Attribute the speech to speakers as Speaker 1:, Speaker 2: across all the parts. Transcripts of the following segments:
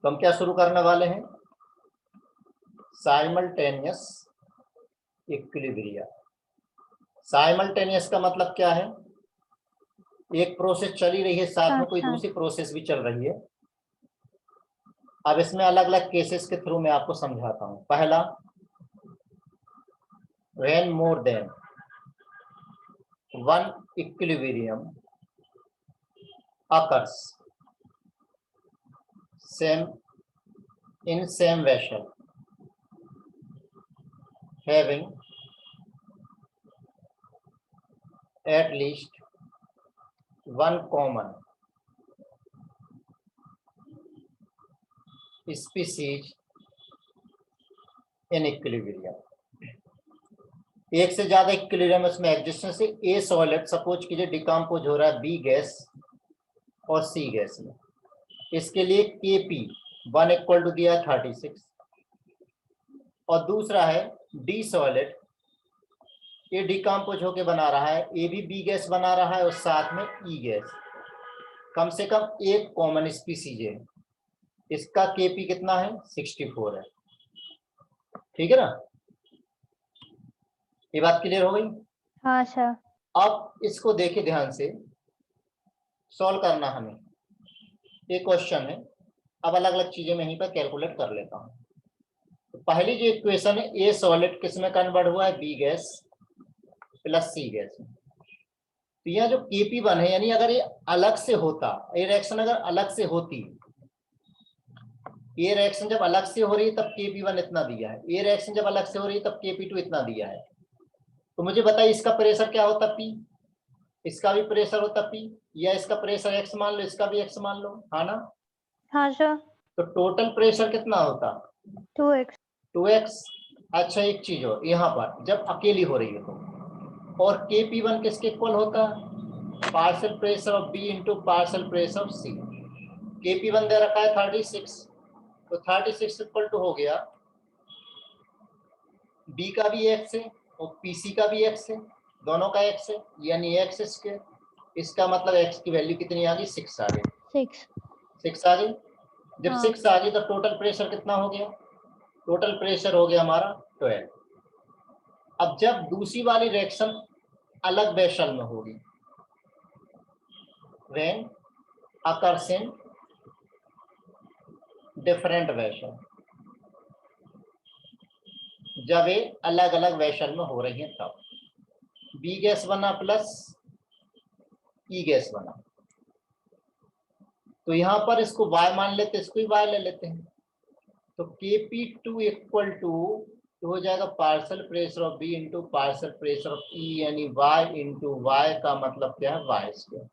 Speaker 1: तो हम क्या शुरू करने वाले हैं, साइमल्टेनियस इक्विलिब्रिया। साइमल्टेनियस का मतलब क्या है, एक प्रोसेस चली रही है, साथ में कोई दूसरी प्रोसेस भी चल रही है। अब इसमें अलग अलग केसेस के थ्रू मैं आपको समझाता हूं। पहला, when more than one equilibrium occurs same vessel having at least one common species in equilibrium। एक से ज्यादा इक्विलिब्रियम उसमें एग्जिस्टेंस है। ए सॉलिड सपोज कीजिए डिकम्पोज हो रहा है बी गैस और सी गैस में। इसके लिए Kp 1 इक्वल टू दिया 36, और दूसरा है डी सॉलिड, ये डिकम्पोज होके बना रहा है, ए भी बी गैस बना रहा है और साथ में ई गैस। कम से कम एक कॉमन स्पीसीज है, इसका Kp कितना है 64 है। ठीक है ना, ये बात क्लियर हो गई?
Speaker 2: हाँ सर।
Speaker 1: अब इसको देखिए ध्यान से, सॉल्व करना हमें। ये क्वेश्चन है, अब अलग अलग चीजें मैं यहीं पर कैलकुलेट कर लेता हूं। तो पहली जो इक्वेशन है, ए सॉलिड किस में कन्वर्ट हुआ है, बी गैस प्लस सी गैस में। तो यह जो Kp1 है, यानी अगर ये अलग से होता, ये रिएक्शन अगर अलग से होती, ये रिएक्शन जब अलग से हो रही है तब Kp1 इतना दिया है, ये रिएक्शन जब अलग से हो रही है तब Kp2 इतना दिया है। तो मुझे बताइए इसका प्रेशर क्या होता, P, इसका भी प्रेशर होता P, या इसका प्रेशर X मान लो, इसका भी X मान लो, हाँ ना?
Speaker 2: हाँ सर।
Speaker 1: तो टोटल प्रेशर कितना होता,
Speaker 2: 2x।
Speaker 1: 2x। अच्छा एक चीज हो, यहाँ पर जब अकेली हो रही है तो, और Kp1 किसके इक्वल होता, partial pressure of B into partial pressure of C। Kp1 दे रखा है 36, तो 36 इक्वल टू हो गया, B का भी x है और PC का भी x है, दोनों का x है, यानी x स्क्वायर। इसका मतलब x की वैल्यू कितनी आ गई, 6 आ गई। 6 आ गई। जब 6 आ गई तो टोटल प्रेशर कितना हो गया, टोटल प्रेशर हो गया हमारा 12। अब जब दूसरी वाली रिएक्शन अलग वेसल में होगी, when occurs in different vessel, जब ये अलग अलग वेसल में हो रही है तब बी गैस बना प्लस ई गैस बना। तो यहां पर इसको y मान लेते, इसको ही y ले लेते हैं। तो Kp2 इक्वल टू हो जाएगा partial pressure of B into partial pressure of E, यानी y इंटू y का मतलब क्या है, y स्क्वायर।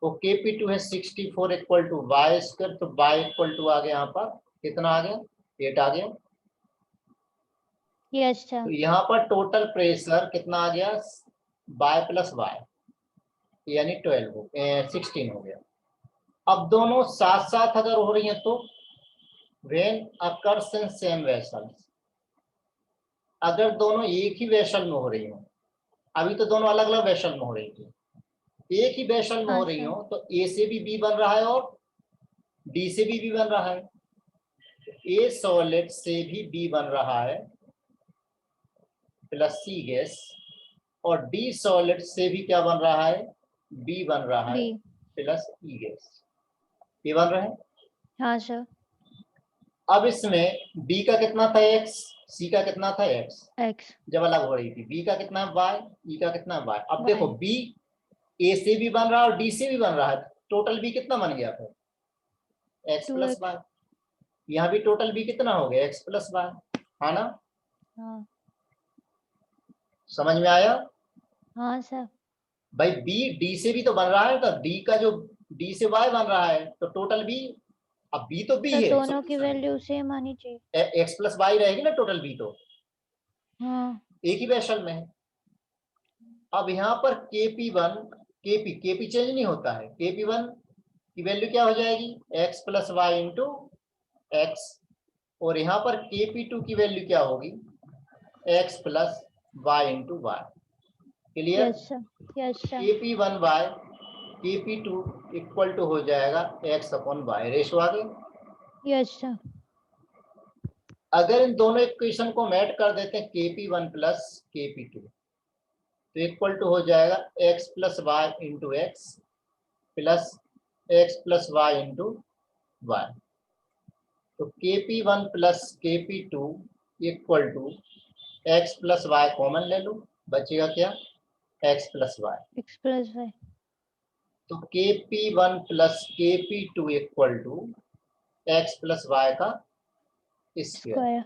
Speaker 1: तो Kp2 है 64 इक्वल टू y स्क्वायर, तो y इक्वल टू आ गया यहाँ पर कितना आ गया, 8 आ गया।
Speaker 2: Yes sir.
Speaker 1: तो यहाँ पर टोटल प्रेशर कितना आ गया, y प्लस y, यानी 16 हो गया। अब दोनों साथ साथ अगर हो रही हैं तो when occurs in same vessels, अगर दोनों एक ही वेसल में हो रही हो, अभी तो दोनों अलग अलग वेसल में हो रही थी, एक ही वेसल में हो रही हो तो ए से भी बी बन रहा है और डी से भी बी बन रहा है। ए सॉलिड से भी बी बन रहा है प्लस सी गैस, और डी सॉलिड से भी क्या बन रहा है, बी बन रहा है प्लस ई गैस, ये बन रहे हैं।
Speaker 2: हाँ सर।
Speaker 1: अब इसमें B का कितना था x, C का कितना था x जब अलग हो रही थी, B का कितना है y, E का कितना है y। अब देखो B A से भी बन रहा है और D से भी बन रहा है, टोटल B कितना बन गया था, x प्लस y। यहाँ भी टोटल B कितना हो गया, x प्लस y, हाँ ना?
Speaker 2: हाँ।
Speaker 1: समझ में आया?
Speaker 2: हाँ सर।
Speaker 1: भाई B D से भी तो बन रहा है, तो D का जो D से y बन रहा है तो टोटल B, अब B तो B है,
Speaker 2: दोनों की वैल्यू सेम आनी चाहिए,
Speaker 1: x प्लस y रहेगी ना टोटल B, तो
Speaker 2: हाँ
Speaker 1: एक ही वेसल में है। अब यहाँ पर Kp1 Kp चेंज नहीं होता है, Kp1 की वैल्यू क्या हो जाएगी, x plus y into x, और यहाँ पर Kp2 की वैल्यू क्या होगी, x plus y into y. Clear? Kp1 by Kp2 equal to हो जाएगा x अपॉन वाई, रेशो आ गई।
Speaker 2: Yes sir.
Speaker 1: अगर इन दोनों इक्वेशन को हम ऐड कर देते हैं KP1 प्लस KP2 तो इक्वल टू हो जाएगा x plus y into x plus x plus y into y. तो KP1 plus KP2 equal to x plus y common ले लो, बचेगा क्या x plus y.
Speaker 2: X plus y.
Speaker 1: तो KP1 plus KP2 equal to x plus y का square.
Speaker 2: Square.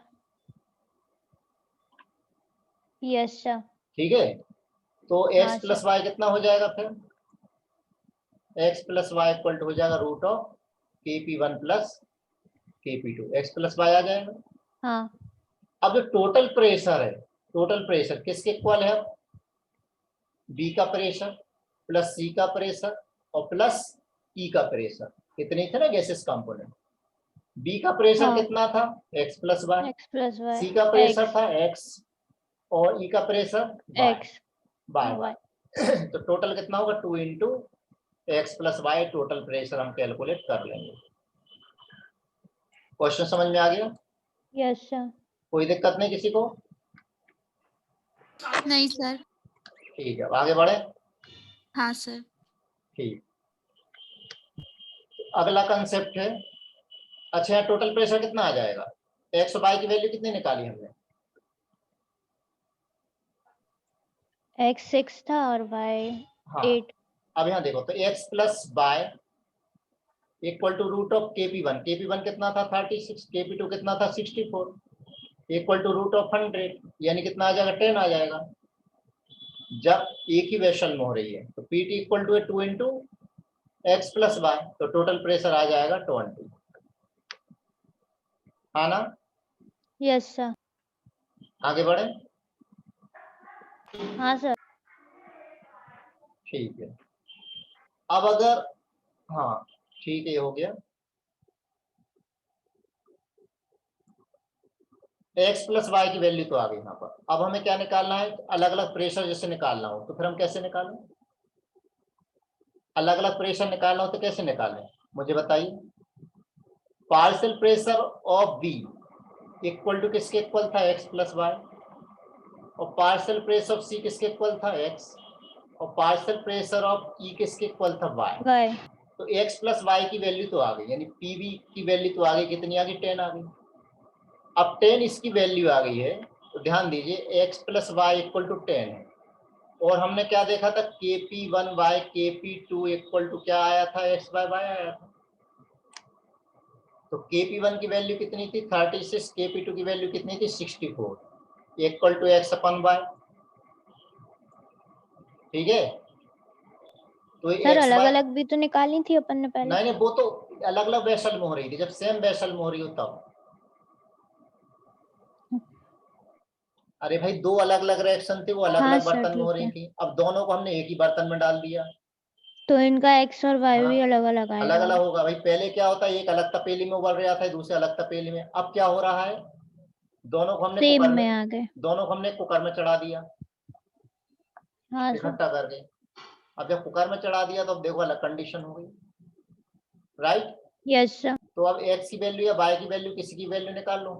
Speaker 2: Yes sir.
Speaker 1: ठीक है, तो
Speaker 2: हाँ
Speaker 1: x प्लस
Speaker 2: सर।
Speaker 1: वाई कितना हो जाएगा फिर x plus y equal to हो जाएगा root of KP1 plus KP2 x plus y आ जाएगा।
Speaker 2: हाँ।
Speaker 1: अब जो टोटल प्रेशर है, टोटल प्रेशर किसके इक्वल है, B का प्रेशर प्लस C का प्रेशर और प्लस E का प्रेशर, कितने थे ना गैसेस कंपोनेंट। B का प्रेशर
Speaker 2: हाँ।
Speaker 1: कितना था x plus y,
Speaker 2: x plus y.
Speaker 1: C का प्रेशर
Speaker 2: एक्स।
Speaker 1: था x और E का pressure y
Speaker 2: x
Speaker 1: by
Speaker 2: y.
Speaker 1: तो टोटल कितना होगा 2 into x plus y, total pressure हम कैलकुलेट कर लेंगे। क्वेश्चन समझ में आ गया?
Speaker 2: Yes sir.
Speaker 1: कोई दिक्कत नहीं किसी को?
Speaker 3: नहीं सर।
Speaker 1: ठीक है, अब आगे बढ़े।
Speaker 3: हाँ सर।
Speaker 1: ठीक, अगला कंसेप्ट है, अच्छा टोटल प्रेशर कितना आ जाएगा, एक्स और वाई की वैल्यू कितनी निकाली हमने,
Speaker 2: एक्स 6 था और वाई
Speaker 1: हाँ
Speaker 2: 8।
Speaker 1: अब यहाँ देखो तो x plus y equal to root of KP1, KP1 कितना था 36, KP2 कितना था 64 इक्वल टू रूट ऑफ 100, यानी कितना आ जाएगा 10 आ जाएगा। जब एक ही वेसल में हो रही है तो PT equal to 2 into x plus y, तो टोटल प्रेशर आ जाएगा 20, हाँ ना?
Speaker 2: Yes sir.
Speaker 1: आगे बढ़े।
Speaker 2: हाँ सर।
Speaker 1: ठीक है, अब अगर, हाँ ठीक है ये हो गया। एक्स प्लस वाई की वैल्यू तो आ गई यहाँ पर। अब हमें क्या निकालना है, अलग अलग प्रेशर जैसे निकालना हो तो फिर हम कैसे निकालें, अलग अलग प्रेशर निकालना हो तो कैसे निकालें मुझे बताइए। Partial pressure of B equal to किसके इक्वल था एक्स प्लस वाई, और पार्शियल प्रेशर ऑफ सी किसके इक्वल था एक्स, और पार्शियल प्रेशर ऑफ ई किसके इक्वल था वाई।
Speaker 2: वाई।
Speaker 1: तो एक्स प्लस वाई की वैल्यू तो आ गई, यानी पीवी की वैल्यू तो आ गई, कितनी आ गई 10 आ गई। अब 10 इसकी वैल्यू आ गई है तो ध्यान दीजिए x plus y equal to 10 है, और हमने क्या देखा था KP1 by KP2 equal to क्या आया था एक्स बाय वाई आया था। तो KP1 की वैल्यू कितनी थी 36, KP2 की वैल्यू कितनी थी 64 equal to x upon y. ठीक है, तो
Speaker 2: सर
Speaker 1: एक्स
Speaker 2: अलग
Speaker 1: वाई,
Speaker 2: अलग भी तो निकाली थी अपन ने पहले।
Speaker 1: नहीं वो तो अलग अलग वेसल में हो रही थी, जब सेम वेसल में हो रही हो तब। अरे भाई दो अलग अलग रिएक्शन थे, वो अलग
Speaker 2: हाँ
Speaker 1: अलग
Speaker 2: सर
Speaker 1: बर्तन में हो
Speaker 2: ठीक
Speaker 1: रही
Speaker 2: है।
Speaker 1: थी, अब दोनों को हमने एक ही बर्तन में डाल दिया।
Speaker 2: तो इनका एक्स और वाई
Speaker 1: हाँ
Speaker 2: भी अलग अलग
Speaker 1: अलग
Speaker 2: आएगा।
Speaker 1: अलग होगा भाई, पहले क्या होता है एक अलग तपेली में उबल रहा था दूसरे अलग तपेली में, अब क्या हो रहा है दोनों को हमने
Speaker 2: सेम
Speaker 1: कुकर
Speaker 2: में
Speaker 1: में,
Speaker 2: आ गए।
Speaker 1: दोनों को हमने कुकर में चढ़ा दिया
Speaker 2: हाँ सर।
Speaker 1: इकट्ठा करके। अब जब कुकर में चढ़ा दिया तो अब देखो अलग कंडीशन हो गई, राइट।
Speaker 2: Yes sir.
Speaker 1: तो अब एक्स की वैल्यू या वाई की वैल्यू किसी की वैल्यू निकाल लो,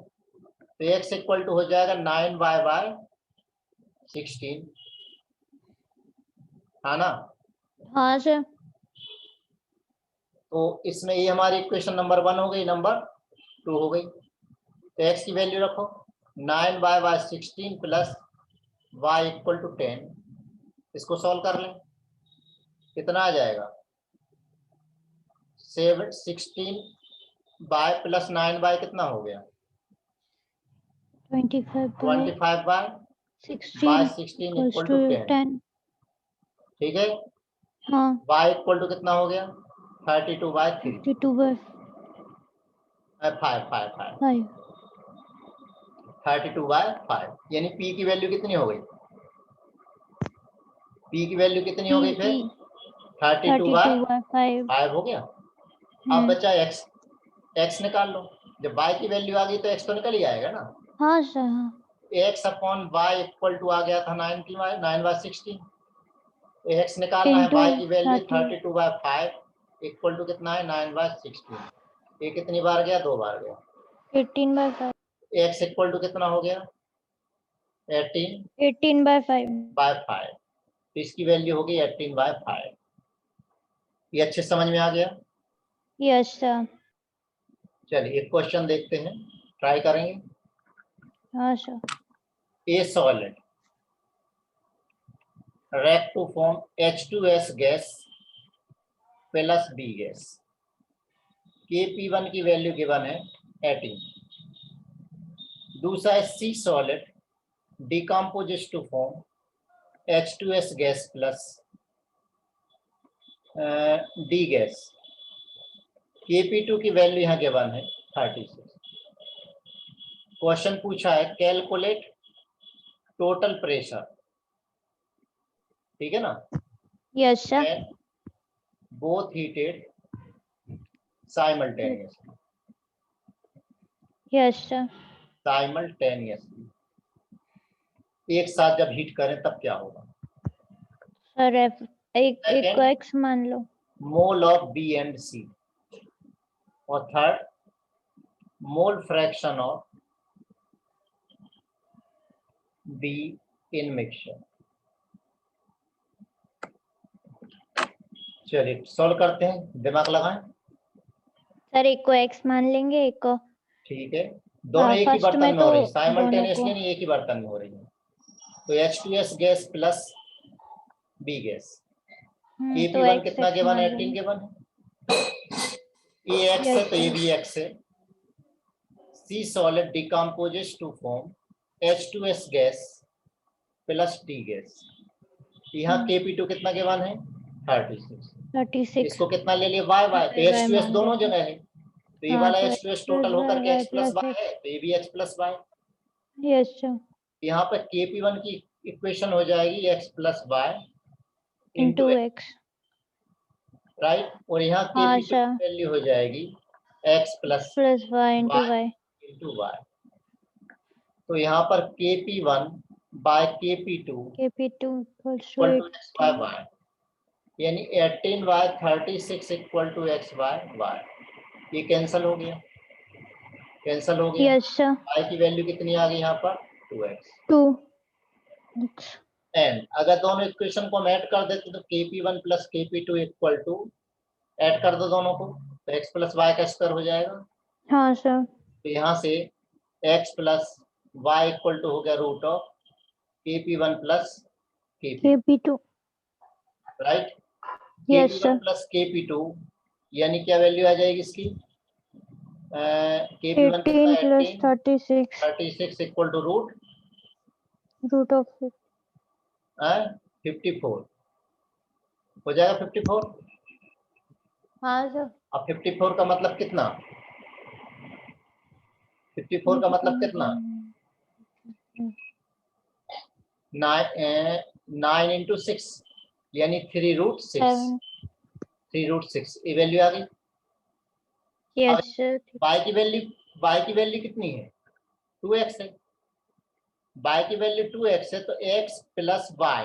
Speaker 1: तो एक्स इक्वल टू हो जाएगा 9y बाय 16, है ना?
Speaker 2: हाँ सर।
Speaker 1: तो इसमें ये हमारी इक्वेशन नंबर 1 हो गई, नंबर 2 हो गई। तो एक्स की वैल्यू रखो 9y by 16 plus y equal to 10, इसको सॉल्व कर लें कितना आ जाएगा 16 बाय प्लस 9 बाय कितना हो गया
Speaker 2: 25
Speaker 1: 25 by 16
Speaker 2: equals
Speaker 1: equal
Speaker 2: to
Speaker 1: to 10।
Speaker 2: 10।
Speaker 1: ठीक है,
Speaker 2: हाँ।
Speaker 1: y इक्वल टू कितना हो गया 32 बाय 3,
Speaker 2: 32 बाय
Speaker 1: 5 5 5
Speaker 2: 5।
Speaker 1: 32 बाय 5, यानी p की वैल्यू कितनी हो गई, p की वैल्यू कितनी हो गई फिर 32 बाय 5 हो गया। अब बचा x, x निकाल लो, जब y की वैल्यू आ गई तो x तो निकल ही आएगा ना।
Speaker 2: हाँ सर। हाँ।
Speaker 1: x upon y equal to आ गया था 9 बाय 16, x निकालना है,
Speaker 2: इंटू
Speaker 1: y की वैल्यू
Speaker 2: 30।
Speaker 1: 32 बाय 5 इक्वल टू कितना है 9 बाय 16। ये कितनी बार गया? 2 बार गया।
Speaker 2: 18/5।
Speaker 1: x इक्वल टू कितना हो गया? 18
Speaker 2: 18/5।
Speaker 1: बाय 5। तो इसकी वैल्यू होगी 18/5। ये अच्छे समझ में आ गया?
Speaker 2: Yes sir.
Speaker 1: चलिए एक क्वेश्चन देखते हैं, ट्राई करेंगे।
Speaker 2: हाँ sir.
Speaker 1: A solid react to form H2S gas plus B gas। Kp1 की वैल्यू गिवन है 18। दूसरा है C solid decomposes to form H2S gas plus D gas। Kp2 की वैल्यू यहाँ गिवन है 36। क्वेश्चन पूछा है कैलकुलेट टोटल प्रेशर, ठीक है ना?
Speaker 2: Yes sir.
Speaker 1: Both heated simultaneously.
Speaker 2: Yes sir.
Speaker 1: Simultaneously एक साथ जब हीट करें तब क्या होगा?
Speaker 2: सर एक को x मान लो।
Speaker 1: मोल ऑफ बी एंड सी। और third mole fraction of be in mixture. चलिए सॉल्व करते हैं, दिमाग लगाएं।
Speaker 2: सर एक को x मान लेंगे, एक को
Speaker 1: ठीक है, दोनों एक ही
Speaker 2: फर्स्ट
Speaker 1: बर्तन
Speaker 2: में
Speaker 1: में हो रही है,
Speaker 2: तो
Speaker 1: साइमल्टेनियसली
Speaker 2: दोनों
Speaker 1: नहीं, एक ही बर्तन में हो रही है। तो H2S gas plus B gas.
Speaker 2: तो
Speaker 1: Kp1
Speaker 2: x
Speaker 1: कितना गिवन
Speaker 2: मान
Speaker 1: है?
Speaker 2: लो।
Speaker 1: 18 गिवन है। ये x है तो ये भी x है। C solid decomposes to form H2S gas plus D gas। यहाँ Kp2 कितना गिवन है? 36। इसको कितना ले लिए? y y। तो H2S दोनों जगह है, तो ये वाला H2S टोटल होकर के x प्लस y है, तो ये भी x plus y।
Speaker 2: Yes sir.
Speaker 1: यहाँ पर Kp1 की इक्वेशन हो जाएगी x plus y
Speaker 2: into
Speaker 1: into
Speaker 2: x।
Speaker 1: Right. और यहाँ
Speaker 2: हाँ
Speaker 1: Kp2
Speaker 2: सर।
Speaker 1: की वैल्यू हो जाएगी x plus
Speaker 2: y into y।
Speaker 1: Into y। तो यहाँ पर Kp1 by Kp2
Speaker 2: Kp2
Speaker 1: equal to x by y, यानी 18/36 equal to x by y। ये कैंसिल हो गया, कैंसिल हो गया।
Speaker 2: Yes sir.
Speaker 1: y की वैल्यू कितनी आ गई यहाँ पर? 2x।
Speaker 2: 2x।
Speaker 1: एंड अगर दोनों इक्वेशन को हम ऐड कर देते तो Kp1 plus Kp2 equal to, add कर दो दोनों को तो x प्लस y का स्क्वायर हो जाएगा।
Speaker 2: हाँ सर।
Speaker 1: तो यहाँ से x plus y equal to हो गया root of Kp1 plus
Speaker 2: Kp2।
Speaker 1: Right.
Speaker 2: Yes
Speaker 1: Kp1
Speaker 2: sir.
Speaker 1: Plus Kp2 यानी क्या वैल्यू आ जाएगी इसकी? Kp1 कितना?
Speaker 2: 18 plus 36
Speaker 1: 36 equal to root
Speaker 2: of
Speaker 1: 54 हो जाएगा। 54।
Speaker 2: हाँ सर।
Speaker 1: अब 54 का मतलब कितना? 54 का मतलब कितना? 9 इंटू 6 यानी 3√6। 3√6 ये वैल्यू आ गई।
Speaker 2: Yes sir.
Speaker 1: y की वैल्यू कितनी है? 2x है। y की वैल्यू 2x है तो x plus y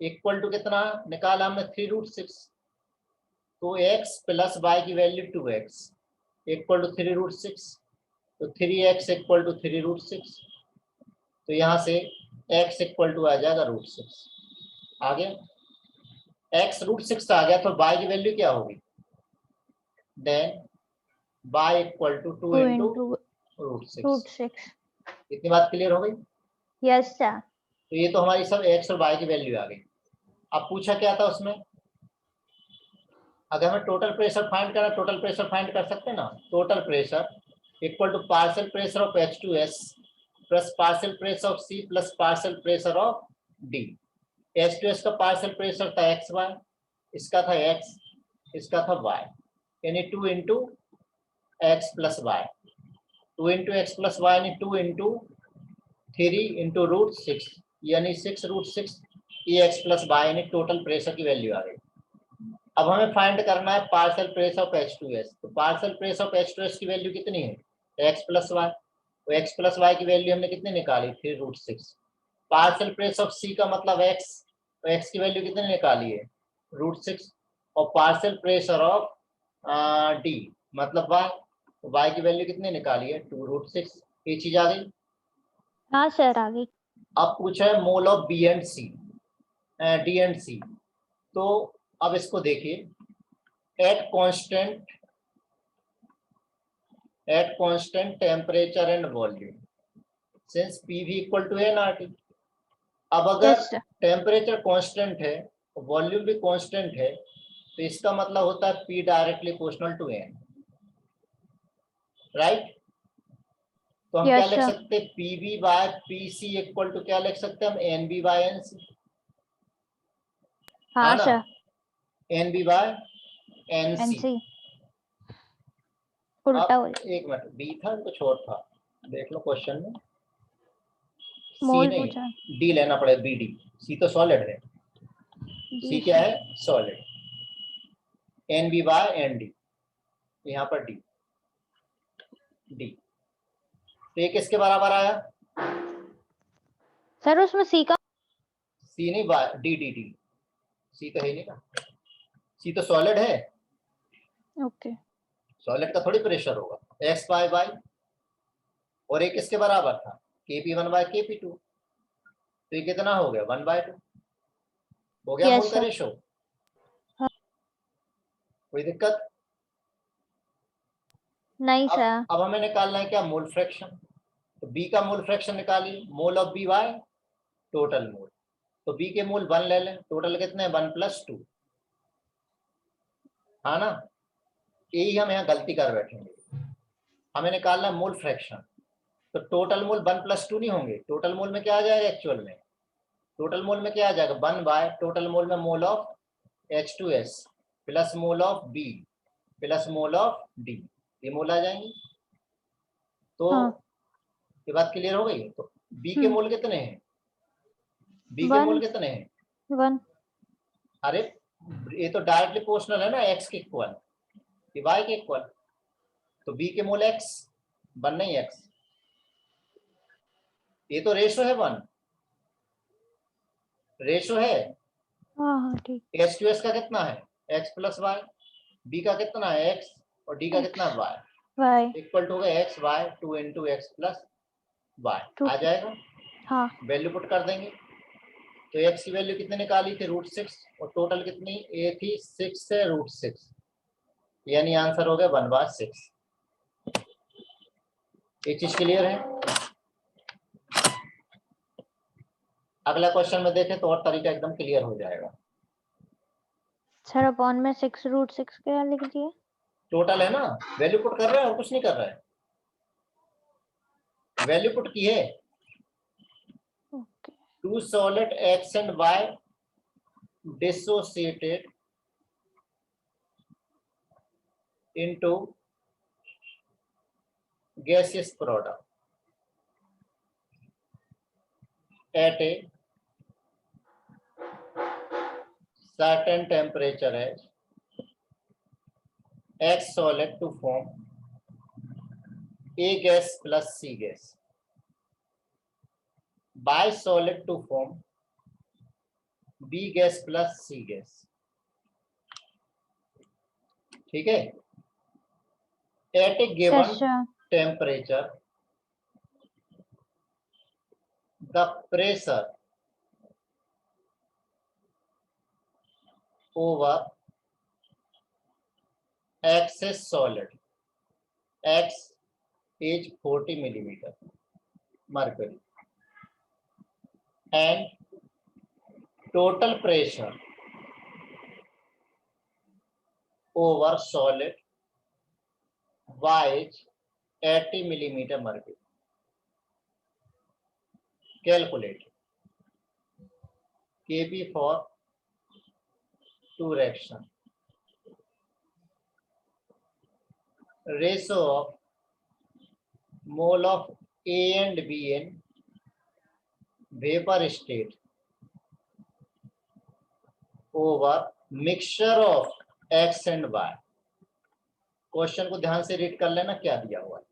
Speaker 1: equal to कितना निकाला हमने? 3√6। तो x प्लस y की वैल्यू 2x इक्वल टू 3√6, तो 3x इक्वल टू 3√6। तो यहाँ से x इक्वल टू आ जाएगा √6। आ गया x √6 आ गया, तो y की वैल्यू क्या होगी? Then y equal to 2 into √6। इतनी बात क्लियर हो गई?
Speaker 2: Yes sir.
Speaker 1: तो ये तो हमारी सब x और y की वैल्यू आ गई। अब पूछा क्या था उसमें? अगर हमें टोटल प्रेशर फाइंड करना, टोटल प्रेशर फाइंड कर सकते हैं ना। Total pressure equal to partial pressure of H2S plus partial pressure of C plus partial pressure of D। H2S का पार्शियल प्रेशर था XY, इसका था x, इसका था y, यानी 2 into x plus y. 2 into x plus y यानी 2 into 3 into √6 यानी 6√6 ये x प्लस वाई यानी टोटल प्रेशर की वैल्यू आ गई। अब हमें फाइंड करना है पार्शियल प्रेशर ऑफ H2S। तो पार्शियल प्रेशर ऑफ H2S की वैल्यू कितनी है? x plus y. तो x प्लस वाई की वैल्यू हमने कितनी निकाली? 3√6। पार्शियल प्रेशर ऑफ C का मतलब x, तो x की वैल्यू कितनी निकाली है? √6। और पार्शियल प्रेशर ऑफ D मतलब y की वैल्यू कितनी निकाली है 2√6। ये चीज आ गई।
Speaker 2: हाँ सर आ गई।
Speaker 1: अब पूछा है mole of b and c, d and c. तो अब इसको देखिए, at constant temperature and volume since PV equal to NRT. अब अगर
Speaker 2: यस सर।
Speaker 1: टेम्परेचर कांस्टेंट है, वॉल्यूम भी कांस्टेंट है, तो इसका मतलब होता है p directly proportional to n, right. तो हम क्या
Speaker 2: यस
Speaker 1: लिख
Speaker 2: सर।
Speaker 1: सकते हैं, p v by p c equal to क्या लिख सकते हैं हम, n B by N C.
Speaker 2: हाँ
Speaker 1: ना,
Speaker 2: sir.
Speaker 1: N B by N C.
Speaker 2: NC उल्टा हो
Speaker 1: अब
Speaker 2: जाए।
Speaker 1: एक मिनट, बी था कुछ और था, देख लो क्वेश्चन में। सी
Speaker 2: मोल
Speaker 1: नहीं,
Speaker 2: पूछा।
Speaker 1: डी लेना पड़ेगा, बी डी। सी तो सॉलिड है, सी क्या है, solid. N B by N D, यहाँ पर डी, डी। तो ये किसके बराबर आया,
Speaker 2: सर उसमें सी का
Speaker 1: सी नहीं, बाय डी डी डी। सी तो है नहीं ना, सी तो सॉलिड है,
Speaker 2: ओके।
Speaker 1: सॉलिड का थोड़ी प्रेशर होगा। एक्स बाय बाय, और एक किसके बराबर था, के पी वन बाय के पी टू। तो ये कितना हो गया, 1/2 हो गया मोल
Speaker 2: यस
Speaker 1: का
Speaker 2: सर।
Speaker 1: रेशो। कोई दिक्कत?
Speaker 2: नहीं
Speaker 1: अब
Speaker 2: सर।
Speaker 1: अब हमें निकालना है क्या, मोल फ्रैक्शन। तो बी का मोल फ्रैक्शन निकालिए, mole of B by total mole. तो बी के मोल 1 ले लें, टोटल कितने हैं 1+2, हाँ ना। यही हम यहाँ गलती कर बैठेंगे, हमें निकालना है मोल फ्रैक्शन। तो टोटल मोल 1+2 नहीं होंगे, टोटल मोल में क्या आ जाएगा एक्चुअल में, टोटल मोल में क्या आ जाएगा 1 बाय टोटल मोल में mole of H2S plus mole of B plus mole of D, ये मोल आ जाएंगे। तो
Speaker 2: हाँ।
Speaker 1: ये बात क्लियर हो गई। तो B के मोल कितने हैं, B के मोल
Speaker 2: 1
Speaker 1: कितने हैं,
Speaker 2: 1
Speaker 1: अरे ये तो डायरेक्टली प्रोपोर्शनल है ना x के इक्वल, ये y के इक्वल। तो B के मोल x, 1 नहीं x, ये तो रेशो है 1, रेशो है।
Speaker 2: हाँ हाँ ठीक।
Speaker 1: H2S का कितना है x प्लस वाई, B का कितना है x, और D का कितना है y,
Speaker 2: वाई
Speaker 1: इक्वल टू होगा x by 2 into x plus y,
Speaker 2: 2।
Speaker 1: आ जाएगा।
Speaker 2: हाँ
Speaker 1: वैल्यू पुट कर देंगे। तो x की वैल्यू कितने निकाली थी, √6, और टोटल कितनी a थी 6 से √6, यानी आंसर हो गया 1/6। ये चीज क्लियर है। अगला क्वेश्चन में देखें तो और तरीका एकदम क्लियर हो जाएगा।
Speaker 2: सर अपॉन में 6√6 क्या लिख दिए।
Speaker 1: टोटल है ना, वैल्यू पुट कर रहा है और कुछ नहीं कर रहा है, वैल्यू पुट की है।
Speaker 2: Okay.
Speaker 1: 2 solid x and y dissociated into gaseous product at a certain temperature as x solid to form A gas plus C gas, by solid to form B gas plus C gas। ठीक है, at a given temperature the pressure over x is solid, x is 40 millimeter mercury, and total pressure over solid y is 80 millimeter mercury। Calculate Kb for two reaction, ratio of mole of A and B in vapor state over mixture of x and y। Question को ध्यान से read कर लेना क्या दिया हुआ है।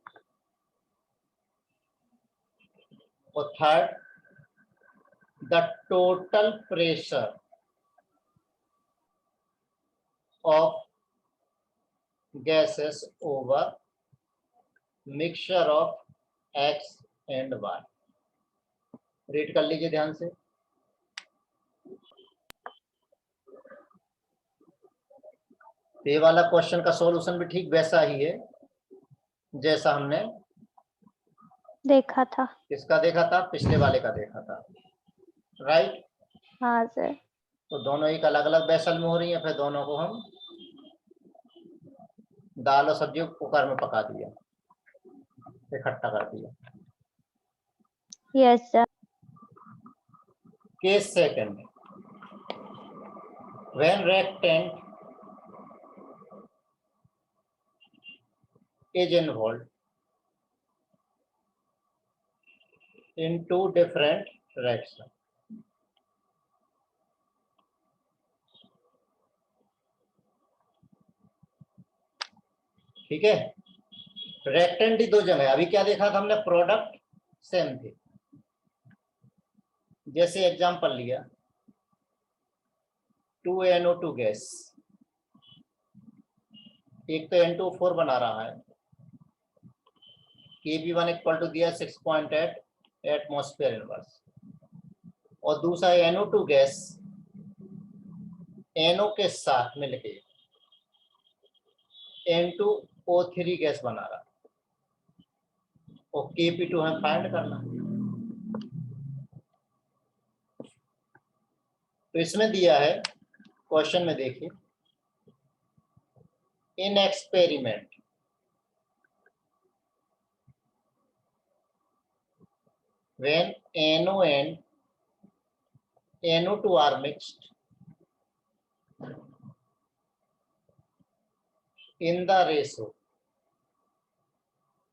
Speaker 1: और third, the total pressure of gases over mixture of x and y। Read कर लीजिए ध्यान से। ये वाला क्वेश्चन का सॉल्यूशन भी ठीक वैसा ही है जैसा हमने
Speaker 2: देखा था।
Speaker 1: किसका देखा था, पिछले वाले का देखा था, राइट।
Speaker 2: हाँ सर।
Speaker 1: तो दोनों एक अलग अलग वेसल में हो रही है, फिर दोनों को हम दाल और सब्जी कुकर में पका दिया, इकट्ठा कर दिया।
Speaker 2: Yes sir.
Speaker 1: Case second, when reactant is involved in two different reactions। ठीक है, रिएक्टेंट ही दो जगह है। अभी क्या देखा था हमने, प्रोडक्ट सेम थे। जैसे एग्जांपल लिया 2NO2 गैस, एक तो N2O4 बना रहा है, Kb1 इक्वल टू दिया 6.8 एटमॉस्फेयर इनवर्स, और दूसरा NO2 गैस NO के साथ मिलके N2O3 गैस बना रहा है, और Kp2 हमें फाइंड करना है। तो इसमें दिया है क्वेश्चन में, देखिए, इन experiment when NO and NO2 are mixed in the ratio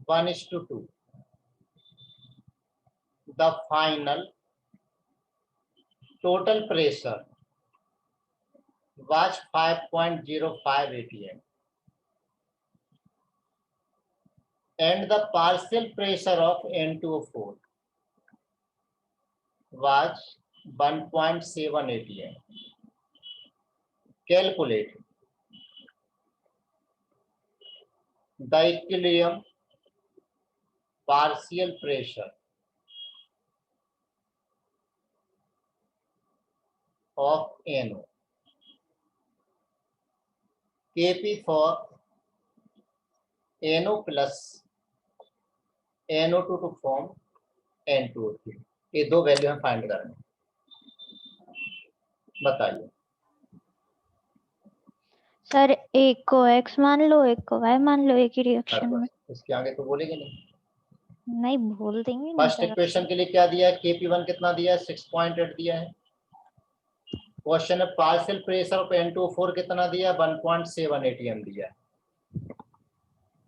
Speaker 1: 1:2, the final total pressure was 5.05 atm and the partial pressure of N2O4 was 1.7 atm। Calculate the equilibrium partial pressure of NO, Kp for NO plus NO2 to form N2O3। ये दो value हम find करेंगे, बताइए।
Speaker 2: Sir एक को x मान लो, एक को y मान लो, एक ही रिएक्शन में।
Speaker 1: इसके आगे तो बोलेंगे नहीं,
Speaker 2: नहीं बोल देंगे ना
Speaker 1: फर्स्ट
Speaker 2: सर।
Speaker 1: इक्वेशन के लिए क्या दिया है, Kp1 कितना दिया है, 6.8 दिया है। क्वेश्चन है पार्शियल प्रेशर ऑफ N2O4 कितना दिया है, 1.7 atm दिया है,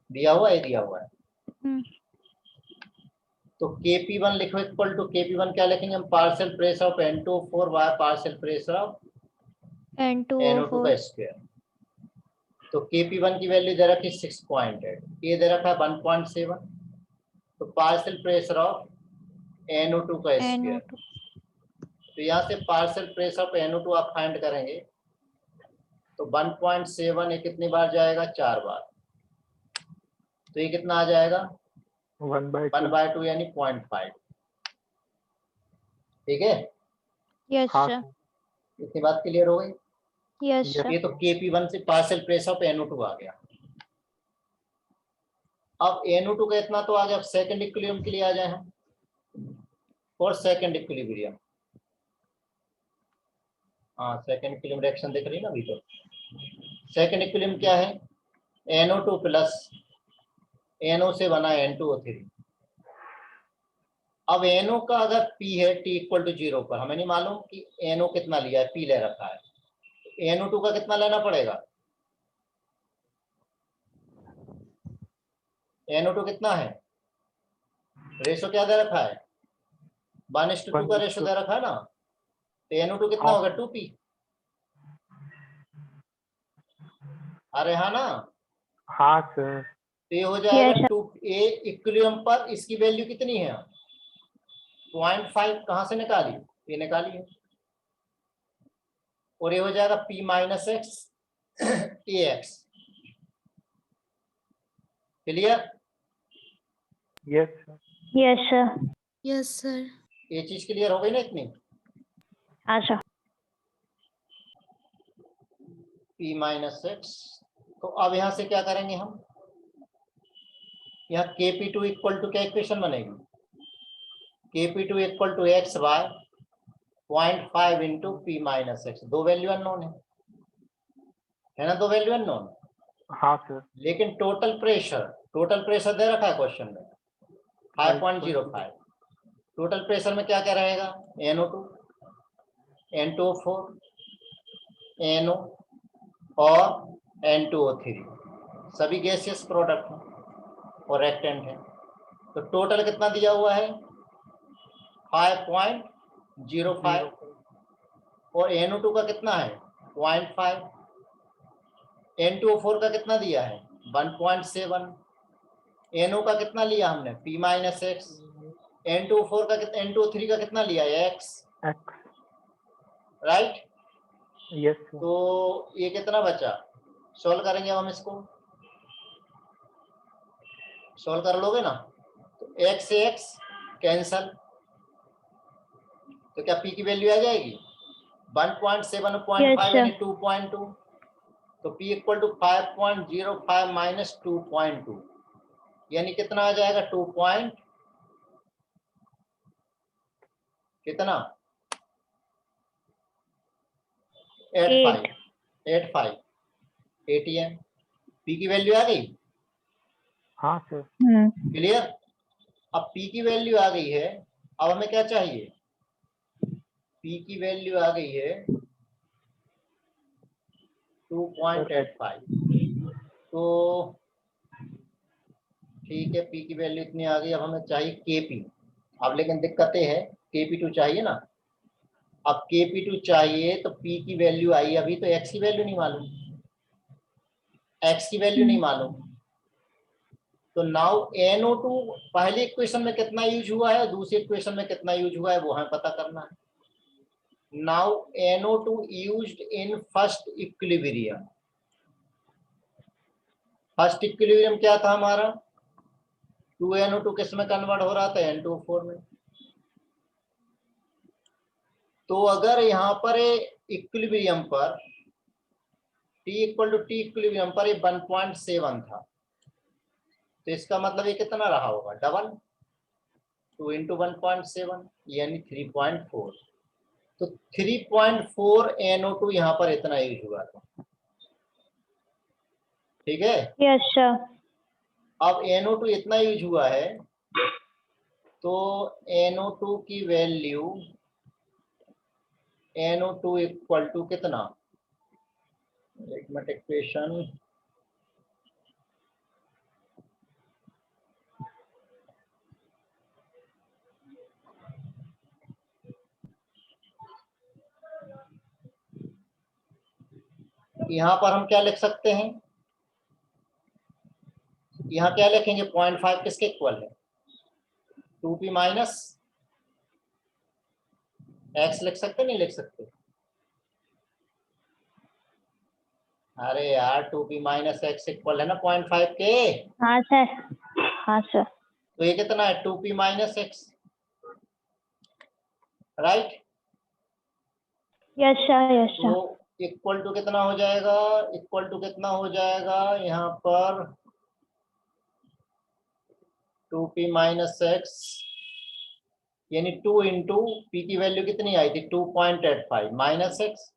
Speaker 1: दिया हुआ है, दिया हुआ है। तो Kp1 लिखो इक्वल टू, Kp1 क्या लिखेंगे हम, partial pressure of N2O4 by partial pressure of NO2 का स्क्वायर। तो Kp1 की वैल्यू दे रखी 6.8, ये दे रखा है 1.7, तो पार्शियल प्रेशर ऑफ NO2 का स्क्वायर। तो यहाँ से पार्शियल प्रेशर ऑफ NO2 आप फाइंड करेंगे, तो 1.7 ये कितनी बार जाएगा, 4 बार, तो ये कितना आ जाएगा 1/2 यानी 0.5। ठीक है,
Speaker 2: यस सर।
Speaker 1: इतनी बात क्लियर हो गई।
Speaker 2: Yes sir.
Speaker 1: ये तो Kp1 से पार्शियल प्रेशर ऑफ NO2 आ गया। अब NO2 का इतना तो आ गया, सेकंड इक्विलिब्रियम के लिए आ जाए हम, और सेकंड इक्विलिब्रियम, हाँ सेकंड इक्विलिब्रियम रिएक्शन देख रही है ना अभी। तो सेकंड इक्विलिब्रियम क्या है, NO2 प्लस NO से बना N2O3। अब NO का अगर P है T इक्वल टू 0 पर, हमें नहीं मालूम कि NO कितना लिया है, P ले रखा है, NO2 का कितना लेना पड़ेगा, NO2 कितना है, रेशो क्या दे रखा है, 1:2 का रेशो दे रखा है ना, तो NO2 कितना होगा 2P। अरे हाँ ना,
Speaker 4: हाँ सर।
Speaker 1: तो ये हो जाएगा 2A इक्विलिब्रियम पर इसकी वैल्यू कितनी है, 0.5 कहां से निकाली, ये निकाली है, और ये हो जाएगा P - X AX। Clear?
Speaker 4: Yes sir.
Speaker 2: Yes sir.
Speaker 3: Yes sir.
Speaker 1: ये चीज क्लियर हो गई ना इतनी?
Speaker 2: हाँ सर।
Speaker 1: p minus x. तो अब यहां से क्या करेंगे हम? यहाँ kp2 इक्वल टू क्या इक्वेशन बनेगी? kp2 equal to x by 0.5 into P minus x. दो वैल्यू अननोन है ना? दो वैल्यू अननोन।
Speaker 4: हाँ सर।
Speaker 1: लेकिन टोटल प्रेशर दे रखा है क्वेश्चन में 5.05। टोटल प्रेशर में क्या क्या रहेगा? NO2, N2O4, NO और N2O3 सभी गैसियस प्रोडक्ट हैं और रिएक्टेंट है। तो टोटल कितना दिया हुआ है? 5.05 और NO2 का कितना है? 0.5। N2O4 का कितना दिया है? 1.7। NO का कितना लिया हमने? P minus x. N2O4 का कितना, N2O3 का कितना लिया है? X। राइट?
Speaker 4: Yes sir.
Speaker 1: तो ये कितना बचा? सॉल्व करेंगे अब हम इसको। सॉल्व कर लोगे ना? तो x से x कैंसल, तो क्या p की वैल्यू आ जाएगी? 1.7 0.5 यानी 2.2। तो p इक्वल टू 5.05 माइनस 2.2 यानी कितना आ जाएगा? 2 पॉइंट कितना? 85 ATM। p की वैल्यू आ गई?
Speaker 4: हाँ सर।
Speaker 1: क्लियर? अब p की वैल्यू आ गई है। अब हमें क्या चाहिए? p की वैल्यू आ गई है 2.85। तो ठीक है, p की वैल्यू इतनी आ गई। अब हमें चाहिए kp। अब लेकिन दिक्कतें है, kp2 चाहिए ना। अब kp2 चाहिए तो p की वैल्यू आई, अभी तो x की वैल्यू नहीं मालूम, x की वैल्यू नहीं मालूम। तो नाउ NO2 पहली इक्वेशन में कितना यूज हुआ है, दूसरी इक्वेशन में कितना यूज हुआ है, वो हमें पता करना है। Now NO2 used in first equilibrium. First equilibrium क्या था हमारा? 2NO2 किस में कन्वर्ट हो रहा था? N2O4 में। तो अगर यहाँ पर इक्विलिब्रियम पर T equal to T equilibrium पर 1.7 था, तो इसका मतलब ये कितना रहा होगा? डबल। 2 इंटू 1.7 यानी 3.4। तो 3.4 NO2 यहाँ पर इतना यूज हुआ था। ठीक है?
Speaker 2: Yes sir.
Speaker 1: अब NO2 इतना यूज हुआ है तो NO2 की वैल्यू NO2 इक्वल टू कितना? एक मिनट, इक्वेशन यहाँ पर हम क्या लिख सकते हैं? यहाँ क्या लिखेंगे? 0.5 किसके इक्वल है? 2p माइनस एक्स लिख सकते, नहीं लिख सकते? अरे यार 2p माइनस एक्स इक्वल है ना 0.5 के।
Speaker 2: हाँ सर। हाँ सर।
Speaker 1: तो ये कितना है? 2p minus x. Right?
Speaker 2: Yes sir. Yes sir.
Speaker 1: तो इक्वल टू कितना हो जाएगा? इक्वल टू कितना हो जाएगा यहाँ पर? 2p माइनस एक्स यानी 2 इंटू पी की वैल्यू कितनी आई थी? 2.85 माइनस एक्स।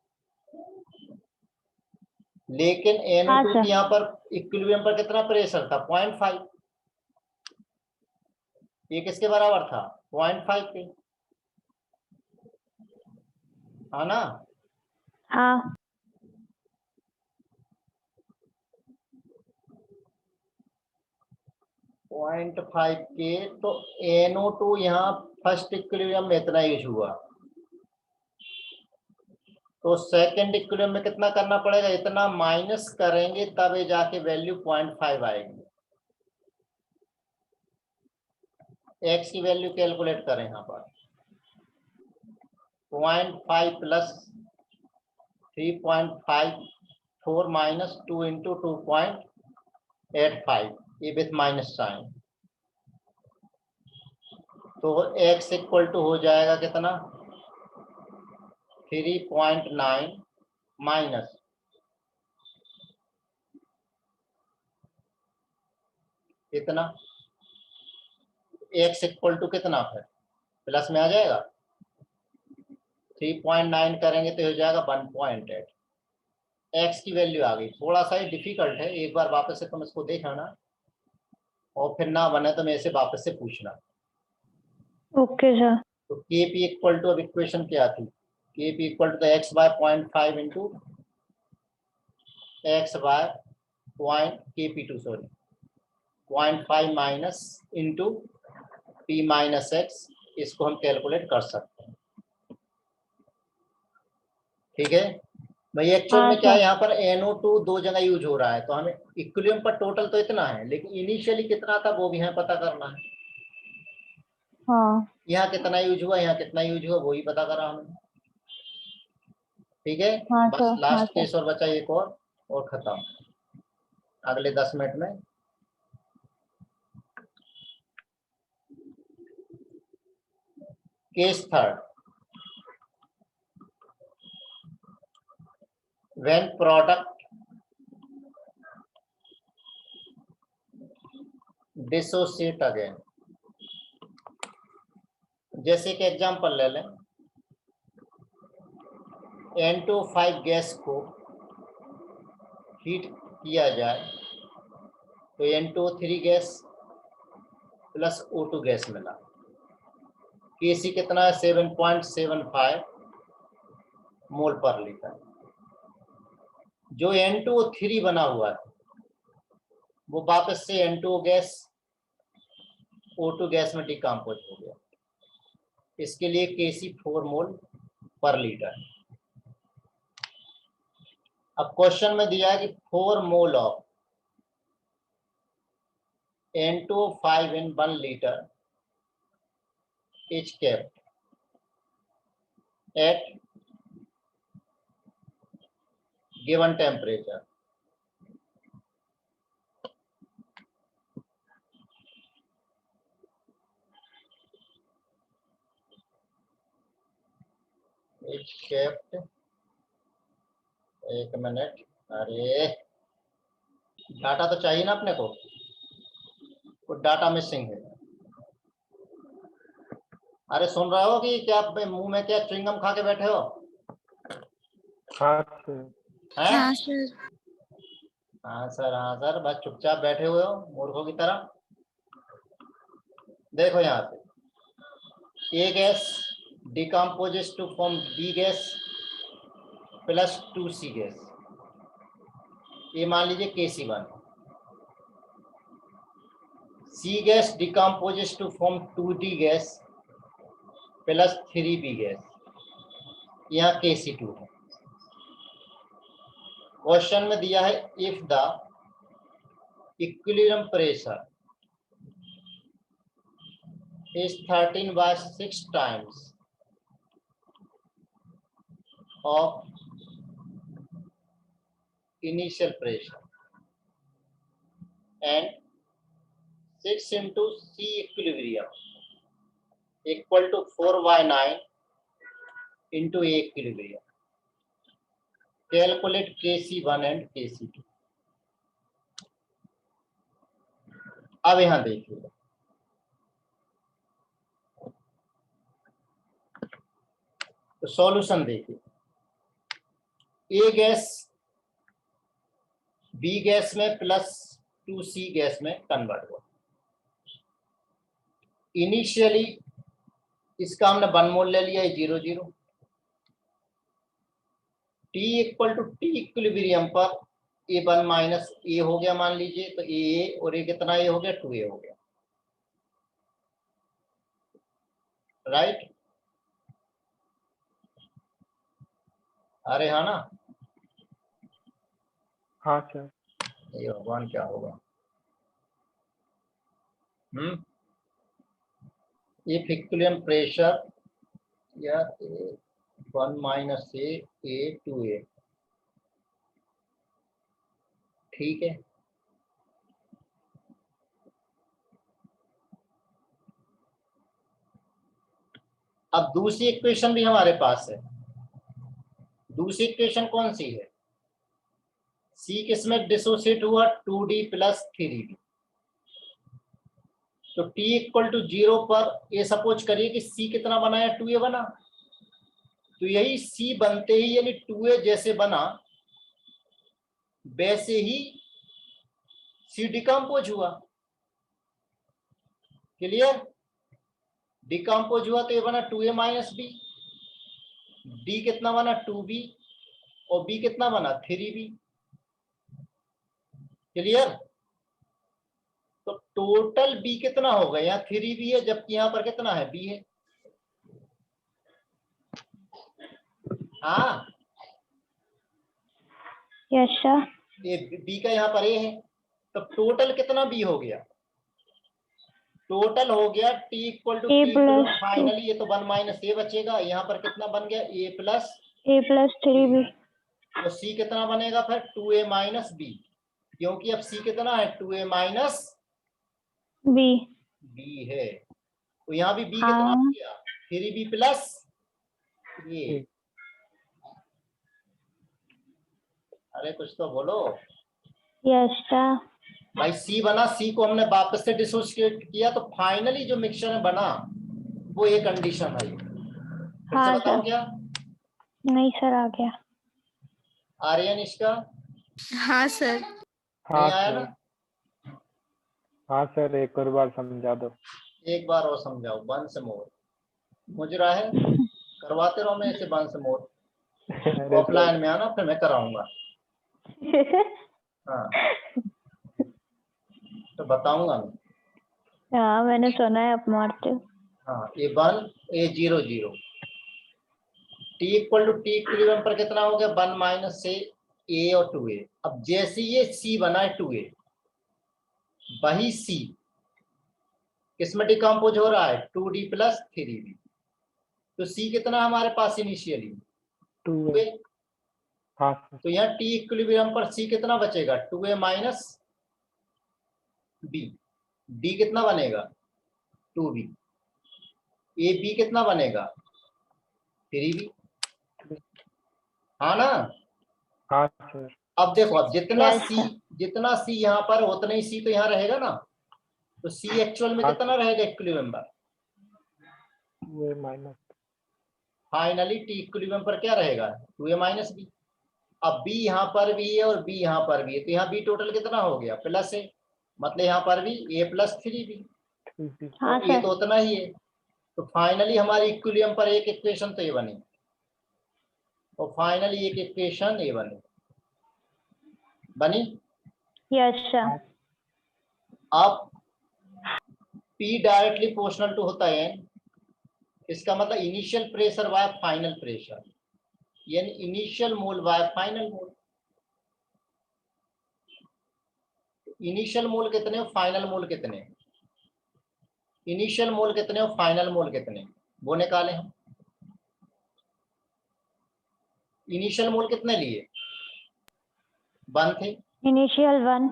Speaker 1: लेकिन
Speaker 2: हाँ
Speaker 1: NO2
Speaker 2: सर।
Speaker 1: की यहाँ पर इक्विलिब्रियम पर कितना प्रेशर था? 0.5। ये किसके बराबर था? 0.5 के, है ना?
Speaker 2: हाँ।
Speaker 1: 0.5 के। तो NO2 यहाँ फर्स्ट इक्विलिब्रियम में इतना यूज हुआ, तो सेकंड इक्विलिब्रियम में कितना करना पड़ेगा? इतना माइनस करेंगे तब ये जाके वैल्यू 0.5 आएगी। एक्स की वैल्यू कैलकुलेट करें यहाँ पर। 0.5 प्लस 3.54 माइनस 2 इंटू 2.85 ये विथ माइनस साइन, तो x इक्वल टू हो जाएगा कितना 3.9 माइनस कितना x इक्वल टू कितना, फिर प्लस में आ जाएगा 3.9 करेंगे तो हो जाएगा 1.8। x की वैल्यू आ गई। थोड़ा सा ही डिफिकल्ट है, एक बार वापस से तुम इसको देख लेना और फिर ना बने तो मेरे से वापस से पूछना।
Speaker 2: Okay sir.
Speaker 1: तो Kp इक्वल टू, अब इक्वेशन क्या थी, Kp equal to x by 0.5 into x by Kp2 sorry 0.5 minus into p minus x, इसको हम कैलकुलेट कर सकते हैं। ठीक है भाई, एक्चुअल
Speaker 2: हाँ
Speaker 1: में क्या है
Speaker 2: सर।
Speaker 1: यहाँ पर NO2 दो जगह यूज हो रहा है, तो हमें इक्विलिब्रियम पर टोटल तो इतना है, लेकिन इनिशियली कितना था वो भी हमें पता करना है।
Speaker 2: हाँ
Speaker 1: यहाँ कितना यूज हुआ, यहाँ कितना यूज हुआ, वो ही पता करा हमने। ठीक है,
Speaker 2: हाँ
Speaker 1: बस
Speaker 2: सर। हाँ
Speaker 1: लास्ट
Speaker 2: सर।
Speaker 1: केस और बचा एक और खत्म अगले 10 मिनट में। Case third, when product dissociate again, जैसे कि एग्जांपल ले लें, N2O5 गैस को हीट किया जाए तो N2O3 gas plus O2 gas मिला। Kc कितना है 7.75 मोल पर लीटर। जो N2O3 बना हुआ है वो वापस से N2O गैस O2 गैस में डिकम्पोज हो गया। इसके लिए Kc 4 मोल पर लीटर। अब क्वेश्चन में दिया है कि 4 mole of N2O5 in 1 liter is kept at given temperature. Is kept, एक मिनट, अरे डाटा तो चाहिए ना अपने को, तो डाटा मिसिंग है। अरे सुन रहे हो कि क्या मुंह में क्या च्युइंगम खा के बैठे हो?
Speaker 4: हाँ सर।
Speaker 1: हैं?
Speaker 3: हाँ सर।
Speaker 1: हाँ सर, हाँ सर, बस चुपचाप बैठे हुए हो मूर्खों की तरह। देखो यहाँ पे A gas decomposes to form B gas plus 2C gas, ये मान लीजिए Kc1। C gas decomposes to form 2D gas plus 3B gas, यहाँ Kc2 है। क्वेश्चन में दिया है if the equilibrium pressure is 13/6 times of initial pressure and 6 into C equilibrium equal to 4/9 into A equilibrium. Calculate Kc1 and Kc2. अब यहां देखिए, तो solution देखिए, A गैस B गैस में प्लस 2C गैस में कन्वर्ट हुआ। Initially इसका हमने 1 मोल ले लिया है 0,0। T equal to T equilibrium पर A1 माइनस ए हो गया मान लीजिए, तो ए और ए कितना ए हो गया 2A हो गया, राइट? अरे हाँ ना,
Speaker 4: हाँ सर।
Speaker 1: ये भगवान क्या होगा। इफ इक्विलिब्रियम प्रेशर या 1 माइनस ए 2A, ठीक है। अब दूसरी इक्वेशन भी हमारे पास है। दूसरी इक्वेशन कौन सी है? C किसमें डिसोसिएट हुआ? 2D plus 3B। तो t इक्वल टू 0 पर ये सपोज करिए कि C कितना बना है? 2A बना। तो यही C बनते ही यानी 2A जैसे बना वैसे ही C डिकम्पोज हुआ। क्लियर? डिकम्पोज हुआ तो ये बना 2A माइनस B। D कितना बना? 2B। और B कितना बना? 3B। क्लियर? तो टोटल B कितना होगा? यहाँ 3B है जबकि यहाँ पर कितना है? B है। हाँ,
Speaker 2: यस सर।
Speaker 1: ये B का यहाँ पर A है। तो टोटल कितना B हो गया? टोटल हो गया T equal to
Speaker 2: A
Speaker 1: T
Speaker 2: plus
Speaker 1: finally ये तो 1 माइनस A बचेगा। यहाँ पर कितना बन गया? A plus.
Speaker 2: A plus 3B।
Speaker 1: तो C कितना बनेगा फिर? 2A minus B। क्योंकि अब C कितना है? 2A minus
Speaker 2: B।
Speaker 1: B है। तो यहाँ भी B कितना
Speaker 2: हाँ।
Speaker 1: हो गया? 3B प्लस ये। अरे कुछ तो बोलो
Speaker 2: यस सर।
Speaker 1: भाई। C बना, C को हमने वापस से डिसोसिएट किया तो फाइनली जो मिक्सचर में बना वो ये कंडीशन है। फिर से
Speaker 2: हाँ
Speaker 1: बताओ
Speaker 2: सर।
Speaker 1: क्या?
Speaker 2: नहीं सर, आ गया।
Speaker 1: आर्यन इसका
Speaker 3: हाँ सर।
Speaker 1: नहीं आया
Speaker 4: सर।
Speaker 1: ना?
Speaker 4: हाँ सर, एक और बार समझा दो।
Speaker 1: एक बार और समझाओ। Once more. मुजरा है, करवाते रहो मैं इसे वंस मोर।
Speaker 4: अरे
Speaker 1: ऑफलाइन में आना फिर मैं कराऊंगा। हाँ तो बताऊंगा मैं।
Speaker 2: हाँ, मैंने सुना है आप मारते हो।
Speaker 1: हाँ, A1 A0 0। T equal to T equilibrium पर कितना हो गया? 1 माइनस से A और 2A। अब जैसे ये C बना है 2A, वही C किसमें डिकम्पोज हो रहा है? 2D plus 3B। तो C कितना हमारे पास इनिशियली? 2A।
Speaker 4: हाँ सर।
Speaker 1: तो यहाँ T इक्विलिब्रियम पर C कितना बचेगा? 2A minus B। D कितना बनेगा? 2B। AB कितना बनेगा? 3B। हाँ ना?
Speaker 4: हाँ सर।
Speaker 1: अब देखो, अब
Speaker 2: Yes, sir.
Speaker 1: जितना C यहाँ पर उतना ही C तो यहाँ रहेगा ना। तो C एक्चुअल में
Speaker 4: हाँ।
Speaker 1: कितना रहेगा इक्विलिब्रियम पर?
Speaker 4: 2A minus.
Speaker 1: Finally T equilibrium पर क्या रहेगा? 2A minus B। अब B यहाँ पर भी है और B यहाँ पर भी है तो यहाँ B टोटल कितना हो गया? प्लस है। मतलब यहाँ पर भी A प्लस 3B।
Speaker 2: हाँ
Speaker 1: और ये
Speaker 2: सर।
Speaker 1: तो उतना ही है। तो फाइनली हमारी इक्विलिब्रियम पर एक इक्वेशन तो ये बनी और फाइनली एक इक्वेशन ये बनी।
Speaker 2: Yes sir.
Speaker 1: अब P डायरेक्टली प्रोपोर्शनल टू होता है N। इसका मतलब initial pressure by final pressure, यानी initial mole by final mole. Initial mole कितने हो, फाइनल मोल कितने? इनिशियल मोल कितने हो, फाइनल मोल कितने, वो निकाले हम। इनिशियल मोल कितने लिए? 1 थे।
Speaker 2: इनिशियल 1।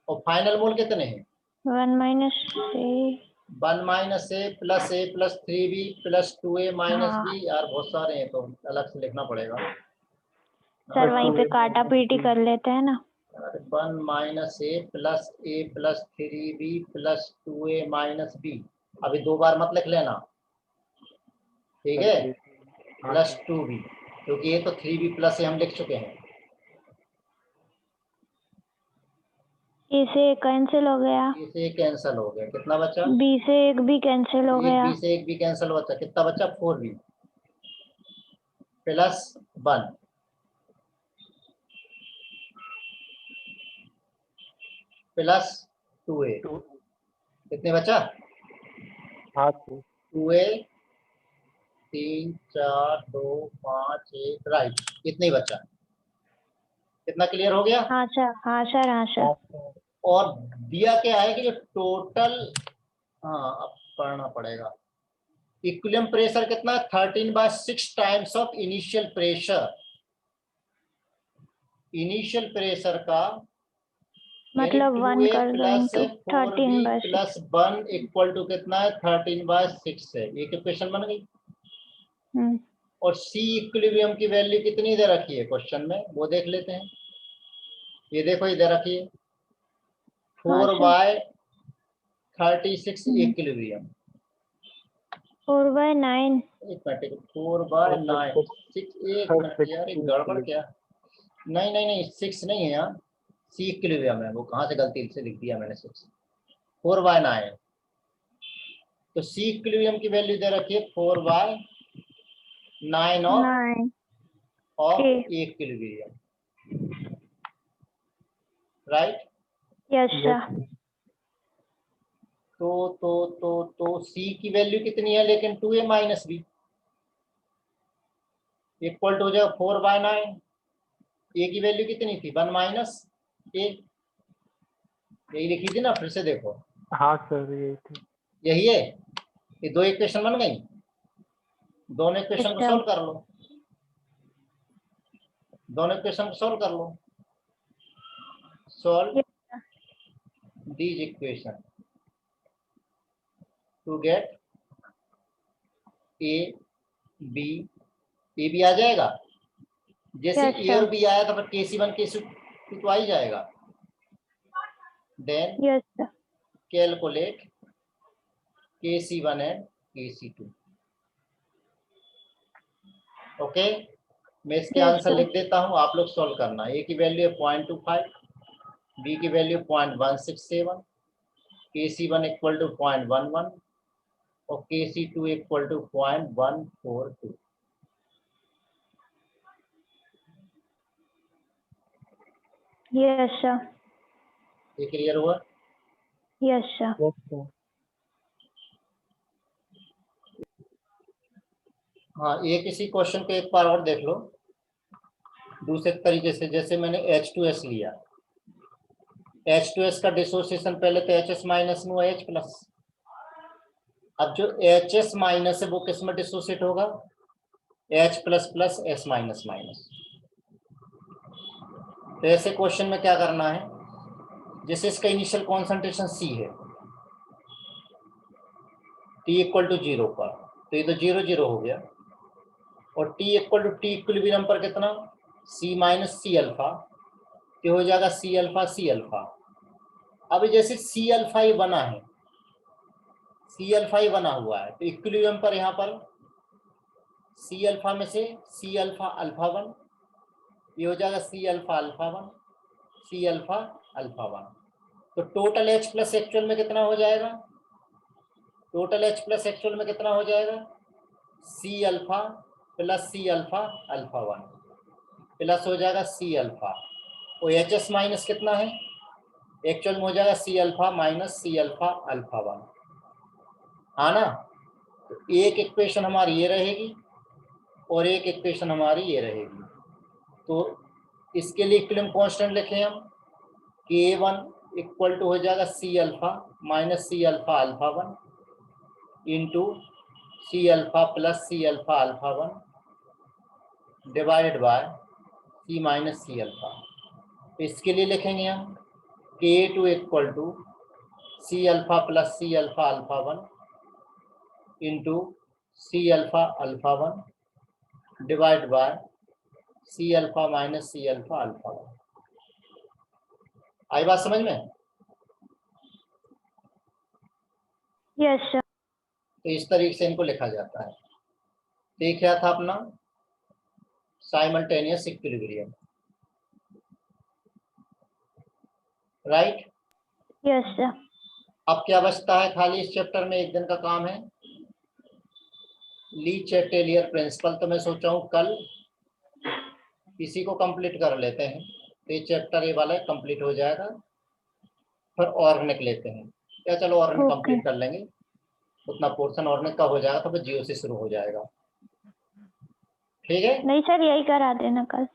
Speaker 1: और फाइनल मोल कितने हैं?
Speaker 2: 1 minus A।
Speaker 1: 1 minus A plus 3B plus 2A minus
Speaker 2: हाँ।
Speaker 1: B। यार बहुत सारे हैं तो अलग से लिखना पड़ेगा।
Speaker 2: सर वहीं पे काटा पीटी कर लेते हैं ना।
Speaker 1: 1 minus A plus 3B plus 2A minus B। अभी 2 बार मत लिख लेना, ठीक है? प्लस 2B, क्योंकि ये तो 3B प्लस हम लिख चुके हैं।
Speaker 2: इसे कैंसिल हो गया।
Speaker 1: A से कैंसिल हो गया, कितना बचा?
Speaker 2: B से एक भी कैंसिल हो गया।
Speaker 1: B से एक भी कैंसिल बचा, कितना बचा? 4B plus 1 plus 2A। कितने बचा?
Speaker 4: हाँ
Speaker 1: 2A 3 4 2 5 1, राइट, इतना ही बचा। कितना क्लियर हो गया?
Speaker 2: हाँ सर, हाँ सर, हाँ सर।
Speaker 1: और दिया क्या है कि जो टोटल, हाँ अब पढ़ना पड़ेगा। इक्विलिब्रियम प्रेशर कितना है? 13/6 times of initial pressure. Initial pressure का
Speaker 2: मतलब 1 कर दो
Speaker 1: plus
Speaker 2: into
Speaker 1: 4B
Speaker 2: 13/6।
Speaker 1: Plus 1 equal to कितना है? 13/6 है। ये इक्वेशन बन गई। और सी इक्विलिब्रियम की वैल्यू कितनी दे रखी है क्वेश्चन में, वो देख लेते हैं। ये देखो इधर रखिए 4/36 इक्विलिब्रियम,
Speaker 2: 4/9।
Speaker 1: एक मिनट 4/9 6, एक मिनट यार एक गड़बड़ क्या, नहीं नहीं नहीं 6 नहीं है यहाँ, सी इक्विलिब्रियम है, वो कहाँ से गलती से लिख दिया मैंने 6, 4/9। तो सी इक्विलिब्रियम की वैल्यू दे रखी है 4/9 of
Speaker 2: Okay.
Speaker 1: Equilibrium, right.
Speaker 2: Yes, sir.
Speaker 1: तो सी की वैल्यू कितनी है लेकिन 2a minus B equal to हो जाएगा 4/9। ए की वैल्यू कितनी थी 1 माइनस ए, यही लिखी थी ना, फिर से देखो।
Speaker 4: हाँ सर यही थी।
Speaker 1: यही है, ये दो इक्वेशन बन गई, दोनों इक्वेशन को
Speaker 2: अच्छा।
Speaker 1: सॉल्व कर लो, दोनों इक्वेशन को सॉल्व कर लो। Solve these equation to get a b, a b आ जाएगा, जैसे
Speaker 2: Yes,
Speaker 1: a
Speaker 2: sir.
Speaker 1: और b आया था फिर KC1 KC2 तो आ ही जाएगा। Then
Speaker 2: Yes, sir.
Speaker 1: Calculate KC1 and KC2। Okay, मैं इसके
Speaker 2: Yes,
Speaker 1: आंसर
Speaker 2: sir.
Speaker 1: लिख देता हूँ, आप लोग सॉल्व करना। a की वैल्यू है 0.25, b की वैल्यू 0.167, KC1 इक्वल टू 0.11 और KC2 equal to 0.142।
Speaker 2: Yes, sir.
Speaker 1: ये क्लियर हुआ?
Speaker 2: Yes, sir.
Speaker 4: Yes, sir.
Speaker 1: हाँ, ये किसी क्वेश्चन को एक बार और देख लो दूसरे तरीके से। जैसे मैंने H2S लिया, H2S का डिसोसिएशन पहले तो HS माइनस में हुआ H प्लस, अब जो HS माइनस है वो किस में डिसोसिएट होगा, H plus plus S minus minus. तो ऐसे क्वेश्चन में क्या करना है, जैसे इसका इनिशियल कॉन्सेंट्रेशन C है T इक्वल टू 0 पर, तो ये तो 0 0 हो गया, और T equal to T equilibrium पर कितना C माइनस C अल्फा, ये हो जाएगा C अल्फा C अल्फा। अब जैसे C अल्फा ही बना है, C अल्फा ही बना हुआ है, तो इक्विलिब्रियम पर यहाँ पर C अल्फा में से C अल्फा अल्फा 1, ये हो जाएगा C alpha alpha 1 C alpha alpha 1। तो टोटल H प्लस एक्चुअल में कितना हो जाएगा, टोटल H प्लस एक्चुअल में कितना हो जाएगा, C alpha plus C alpha alpha 1 plus हो जाएगा C अल्फा, और HS माइनस कितना है एक्चुअल में हो जाएगा C alpha minus C alpha alpha 1, हाँ ना। तो एक इक्वेशन हमारी ये रहेगी और एक इक्वेशन हमारी ये रहेगी। तो इसके लिए इक्विलिब्रियम कांस्टेंट लिखें हम, K1 इक्वल टू हो जाएगा C alpha minus C alpha alpha 1 into C alpha plus C alpha alpha 1 divided by C minus C alpha. इसके लिए लिखेंगे हम K2 equal to C alpha plus C alpha alpha 1 into C alpha alpha 1 divide by C alpha minus C alpha alpha 1। आई बात समझ में?
Speaker 2: Yes, sir.
Speaker 1: तो इस तरीके से इनको लिखा जाता है। तो ये क्या था अपना simultaneous equilibrium, right.
Speaker 2: Yes, sir.
Speaker 1: अब क्या बचता है खाली इस चैप्टर में, एक दिन का काम है, ली चैटेलियर प्रिंसिपल। तो मैं सोचा हूँ कल इसी को कंप्लीट कर लेते हैं, तो ये चैप्टर ये वाला कंप्लीट हो जाएगा, फिर ऑर्गेनिक लेते हैं। या चलो ऑर्गेनिक
Speaker 2: Okay.
Speaker 1: कंप्लीट कर लेंगे, उतना पोर्शन ऑर्गेनिक का हो जाएगा तो फिर जियो से शुरू हो जाएगा, ठीक है।
Speaker 2: नहीं सर, यही करा देना कल।